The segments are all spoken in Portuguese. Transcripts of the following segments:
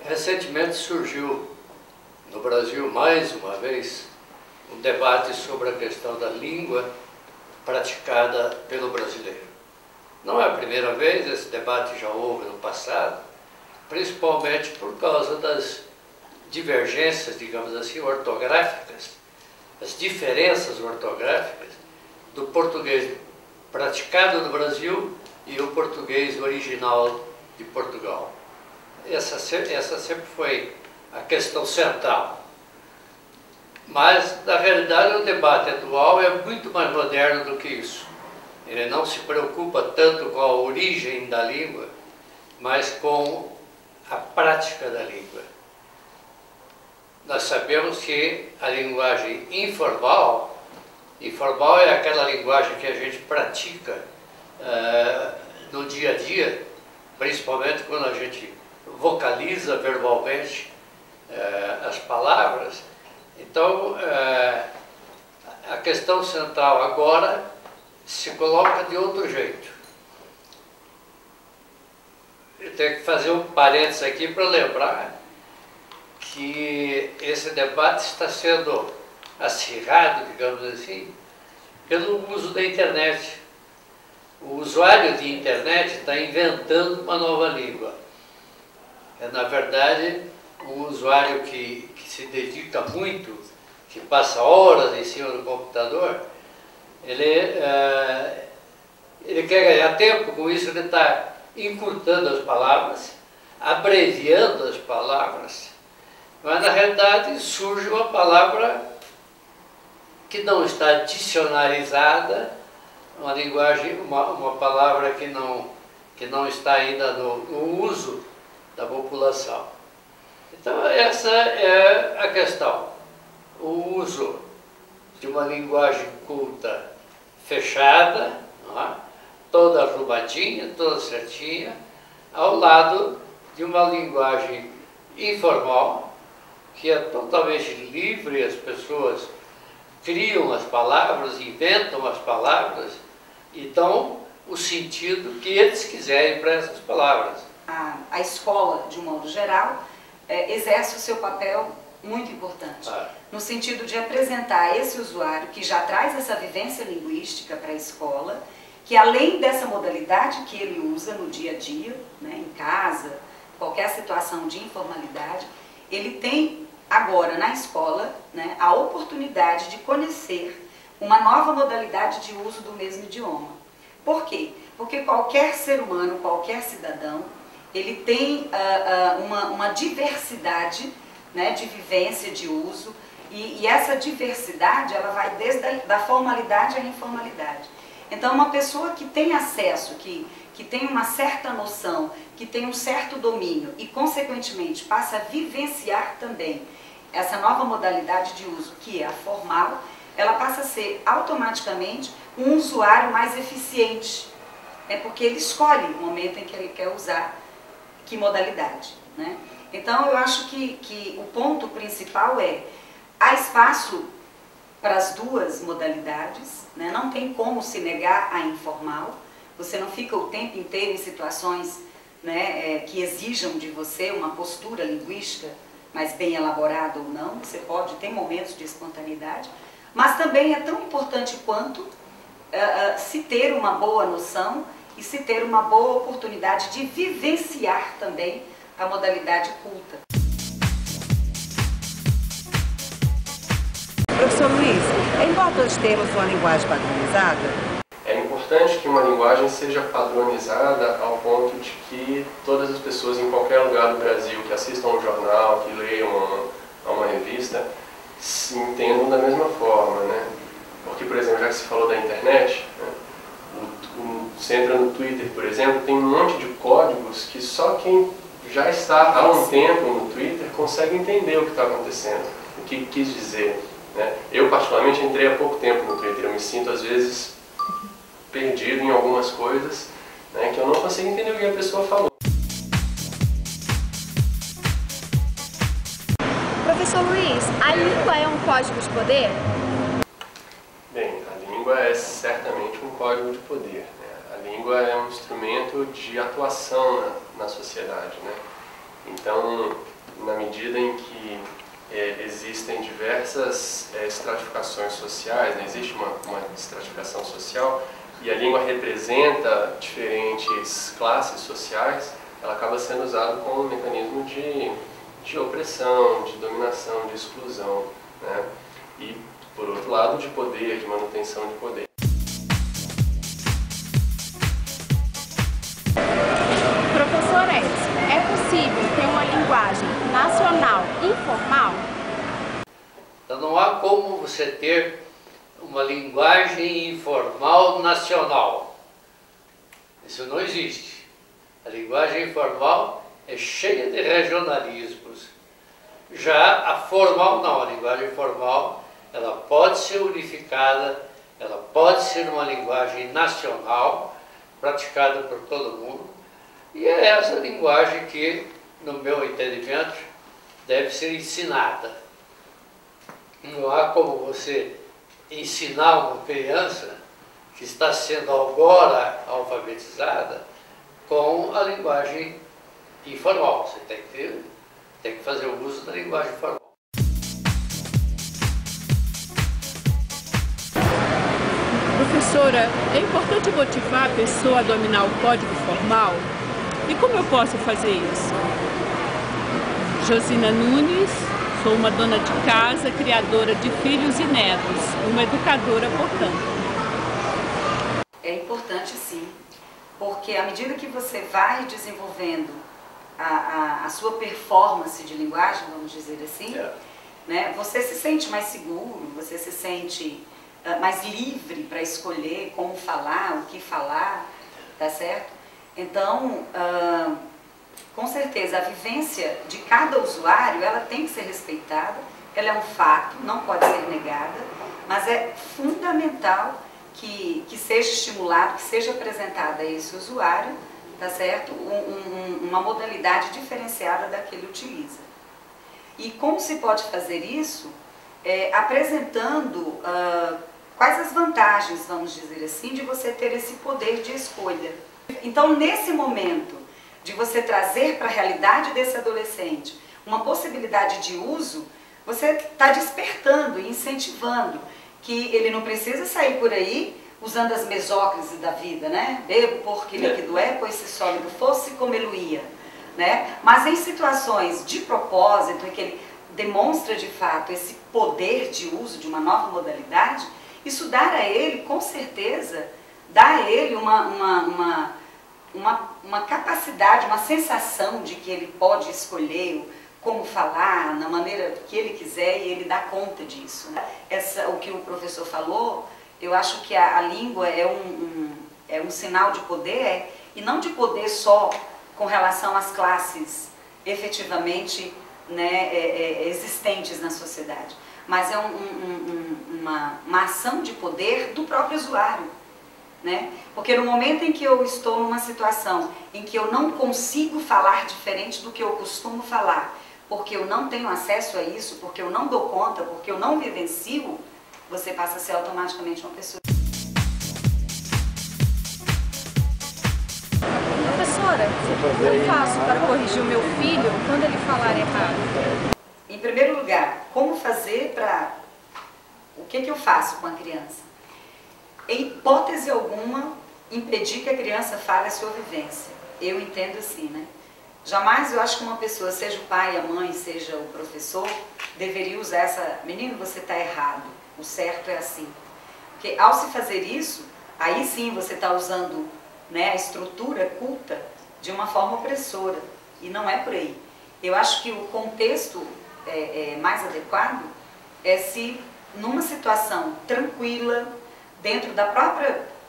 Recentemente surgiu no Brasil, mais uma vez, um debate sobre a questão da língua praticada pelo brasileiro. Não é a primeira vez, esse debate já houve no passado, principalmente por causa das divergências, digamos assim, ortográficas, as diferenças ortográficas do português praticado no Brasil e o português original de Portugal. Essa sempre foi a questão central. Mas, na realidade, o debate atual é muito mais moderno do que isso. Ele não se preocupa tanto com a origem da língua, mas com a prática da língua. Nós sabemos que a linguagem informal é aquela linguagem que a gente pratica no dia a dia, principalmente quando a gente vocaliza verbalmente as palavras. Então, a questão central agora se coloca de outro jeito. Eu tenho que fazer um parênteses aqui para lembrar que esse debate está sendo acirrado, digamos assim, pelo uso da internet. O usuário de internet está inventando uma nova língua. É, na verdade, um usuário que se dedica muito, que passa horas em cima do computador, ele quer ganhar tempo, com isso ele está encurtando as palavras, abreviando as palavras, mas na realidade surge uma palavra que não está dicionarizada, uma linguagem, uma palavra que não está ainda no uso da população. Então essa é a questão. O uso de uma linguagem culta fechada, não é? Toda arrumadinha, toda certinha, ao lado de uma linguagem informal, que é totalmente livre, as pessoas criam as palavras, inventam as palavras e dão o sentido que eles quiserem para essas palavras. A escola, de um modo geral, exerce o seu papel muito importante, no sentido de apresentar a esse usuário que já traz essa vivência linguística para a escola, que além dessa modalidade que ele usa no dia a dia, né, em casa, qualquer situação de informalidade, ele tem agora na escola, né, a oportunidade de conhecer uma nova modalidade de uso do mesmo idioma. Por quê? Porque qualquer ser humano, qualquer cidadão, ele tem uma diversidade, né, de vivência, de uso, e essa diversidade ela vai desde da formalidade à informalidade. Então, uma pessoa que tem acesso, que tem uma certa noção, que tem um certo domínio e, consequentemente, passa a vivenciar também essa nova modalidade de uso, que é a formal, ela passa a ser automaticamente um usuário mais eficiente, né, porque ele escolhe o momento em que ele quer usar que modalidade, né? Então, eu acho que o ponto principal há espaço para as duas modalidades, né? Não tem como se negar a informal, você não fica o tempo inteiro em situações, né, que exijam de você uma postura linguística, mas bem elaborada ou não, você pode ter momentos de espontaneidade, mas também é tão importante quanto se ter uma boa noção e se ter uma boa oportunidade de vivenciar também a modalidade culta. Professor Luiz, é importante termos uma linguagem padronizada? É importante que uma linguagem seja padronizada ao ponto de que todas as pessoas em qualquer lugar do Brasil que assistam um jornal, que leiam uma revista, se entendam da mesma forma, né? Porque, por exemplo, já que se falou da internet, né, você entra no Twitter, por exemplo, tem um monte de códigos que só quem já está há um tempo no Twitter consegue entender o que está acontecendo, o que quis dizer, né? Eu, particularmente, entrei há pouco tempo no Twitter, eu me sinto, às vezes, perdido em algumas coisas, né, que eu não consigo entender o que a pessoa falou. Professor Luiz, a língua é um código de poder? Bem, a língua é certamente um código de poder, né? A língua é um instrumento de atuação na sociedade, né? Então, na medida em que existem diversas estratificações sociais, né? Existe uma estratificação social e a língua representa diferentes classes sociais, ela acaba sendo usada como um mecanismo de opressão, de dominação, de exclusão, né? E, por outro lado, de poder, de manutenção de poder. Professor Edson, é possível ter uma linguagem nacional informal? Então não há como você ter uma linguagem informal nacional. Isso não existe. A linguagem informal é cheia de regionalismos. Já a formal não, a linguagem formal ela pode ser unificada, ela pode ser uma linguagem nacional, praticada por todo mundo, e é essa linguagem que, no meu entendimento, deve ser ensinada. Não há como você ensinar uma criança que está sendo agora alfabetizada com a linguagem informal. Você tem que fazer o uso da linguagem formal. Professora, é importante motivar a pessoa a dominar o código formal? E como eu posso fazer isso? Josina Nunes, sou uma dona de casa, criadora de filhos e netos, uma educadora, portanto. É importante sim, porque à medida que você vai desenvolvendo a sua performance de linguagem, vamos dizer assim, né, você se sente mais seguro, você se sente mais livre para escolher como falar, o que falar, tá certo? Então, com certeza, a vivência de cada usuário, ela tem que ser respeitada, ela é um fato, não pode ser negada, mas é fundamental que seja estimulado, que seja apresentada a esse usuário, tá certo? Uma modalidade diferenciada da que ele utiliza. E como se pode fazer isso? Apresentando quais as vantagens, vamos dizer assim, de você ter esse poder de escolha. Então, nesse momento de você trazer para a realidade desse adolescente uma possibilidade de uso, você está despertando e incentivando que ele não precisa sair por aí usando as mesóclises da vida, né? Bebo porque líquido é, pois se sólido fosse como ele ia, né? Mas em situações de propósito, em que ele demonstra de fato esse poder de uso de uma nova modalidade, isso dá a ele, com certeza, dá a ele uma capacidade, uma sensação de que ele pode escolher como falar, na maneira que ele quiser, e ele dá conta disso, né? O que o professor falou, eu acho que a língua é um sinal de poder, e não de poder só com relação às classes efetivamente, né, existentes na sociedade, mas é uma ação de poder do próprio usuário, né? Porque no momento em que eu estou numa situação em que eu não consigo falar diferente do que eu costumo falar, porque eu não tenho acesso a isso, porque eu não dou conta, porque eu não vivencio, você passa a ser automaticamente uma pessoa. Professora, como eu faço para corrigir o meu filho quando ele falar errado? Em primeiro lugar, como fazer para... O que eu faço com a criança? Em hipótese alguma, impedir que a criança fale a sua vivência. Eu entendo assim, né? Jamais eu acho que uma pessoa, seja o pai, a mãe, seja o professor, deveria usar essa... Menino, você está errado, o certo é assim. Porque ao se fazer isso, aí sim você está usando, né, a estrutura culta de uma forma opressora. E não é por aí. Eu acho que o contexto mais adequado é se, numa situação tranquila, dentro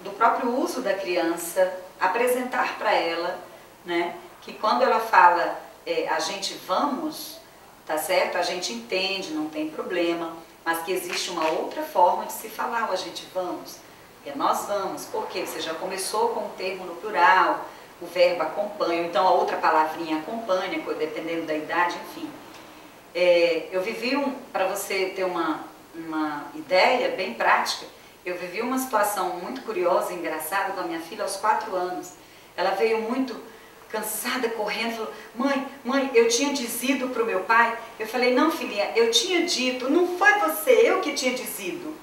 do próprio uso da criança, apresentar para ela, né, que quando ela fala a gente vamos, tá certo? A gente entende, não tem problema, mas que existe uma outra forma de se falar o a gente vamos. É nós vamos, porque você já começou com o termo no plural, o verbo acompanha, então a outra palavrinha acompanha, dependendo da idade, enfim. Eu vivi, para você ter uma ideia bem prática, eu vivi uma situação muito curiosa e engraçada com a minha filha aos 4 anos. Ela veio muito cansada, correndo, falou, mãe, eu tinha dizido para o meu pai. Eu falei, não, filhinha, eu tinha dito, não foi você, eu que tinha dizido.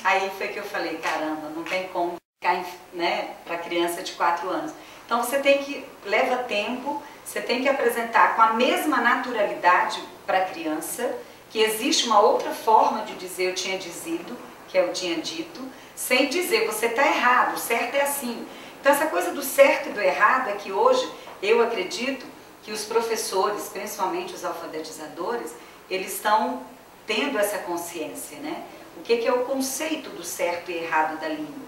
Aí foi que eu falei, caramba, não tem como ficar, né, para criança de 4 anos. Então você tem que, leva tempo, você tem que apresentar com a mesma naturalidade para a criança, que existe uma outra forma de dizer eu tinha dizido, que é eu tinha dito, sem dizer você está errado, o certo é assim. Então essa coisa do certo e do errado é que hoje eu acredito que os professores, principalmente os alfabetizadores, eles estão tendo essa consciência, né? O que é o conceito do certo e errado da língua?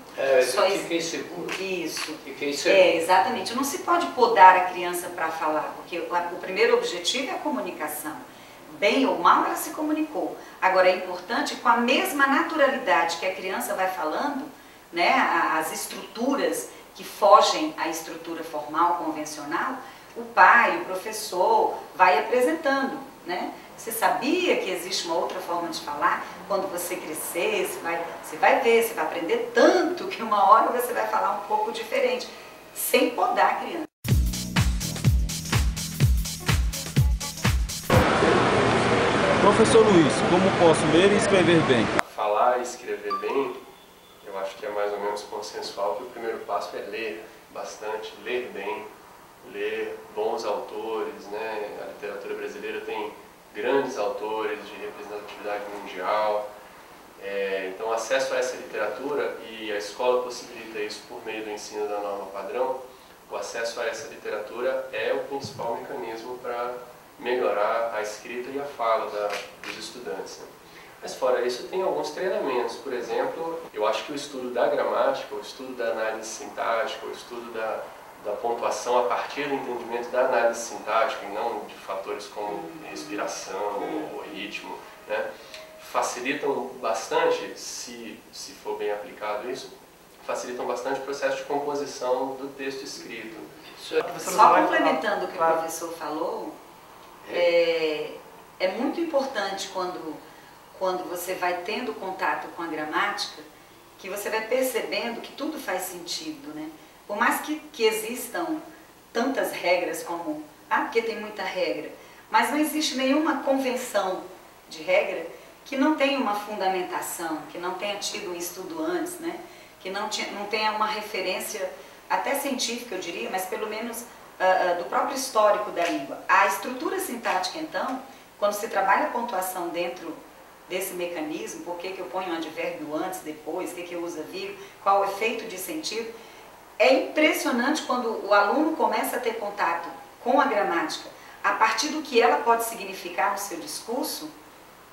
Fiquem seguros. Isso. Fiquem seguros. Exatamente. Não se pode podar a criança para falar, porque o primeiro objetivo é a comunicação. Bem ou mal, ela se comunicou. Agora, é importante, com a mesma naturalidade que a criança vai falando, né, as estruturas que fogem à estrutura formal, convencional, o pai, o professor, vai apresentando, né? Você sabia que existe uma outra forma de falar? Quando você crescer, você vai ver, você vai aprender tanto que uma hora você vai falar um pouco diferente, sem podar a criança. Professor Luiz, como posso ler e escrever bem? Falar e escrever bem, eu acho que é mais ou menos consensual que o primeiro passo é ler bastante, ler bem, ler bons autores, né? A literatura brasileira tem grandes autores de representatividade mundial, então acesso a essa literatura, e a escola possibilita isso por meio do ensino da norma padrão. O acesso a essa literatura é o principal mecanismo para melhorar a escrita e a fala dos estudantes, né? Mas fora isso tem alguns treinamentos. Por exemplo, eu acho que o estudo da gramática, o estudo da análise sintática, o estudo da pontuação a partir do entendimento da análise sintática e não de fatores como respiração ou ritmo, né, facilitam bastante, se for bem aplicado isso, facilitam bastante o processo de composição do texto escrito. Só complementando o que o professor falou, é muito importante quando você vai tendo contato com a gramática, que você vai percebendo que tudo faz sentido, né? Por mais que existam tantas regras como, porque tem muita regra, mas não existe nenhuma convenção de regra que não tenha uma fundamentação, que não tenha tido um estudo antes, né? Que não tenha uma referência, até científica eu diria, mas pelo menos do próprio histórico da língua. A estrutura sintática, então, quando se trabalha a pontuação dentro desse mecanismo, por que eu ponho um advérbio antes, depois, o que eu uso a vírgula, qual o efeito de sentido, é impressionante quando o aluno começa a ter contato com a gramática, a partir do que ela pode significar no seu discurso,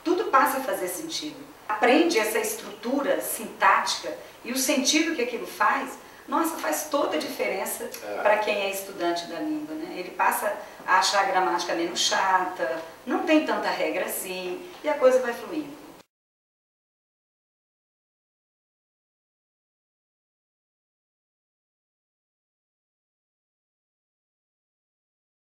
tudo passa a fazer sentido. Aprende essa estrutura sintática e o sentido que aquilo faz, nossa, faz toda a diferença para quem é estudante da língua, né? Ele passa a achar a gramática menos chata, não tem tanta regra assim, e a coisa vai fluindo.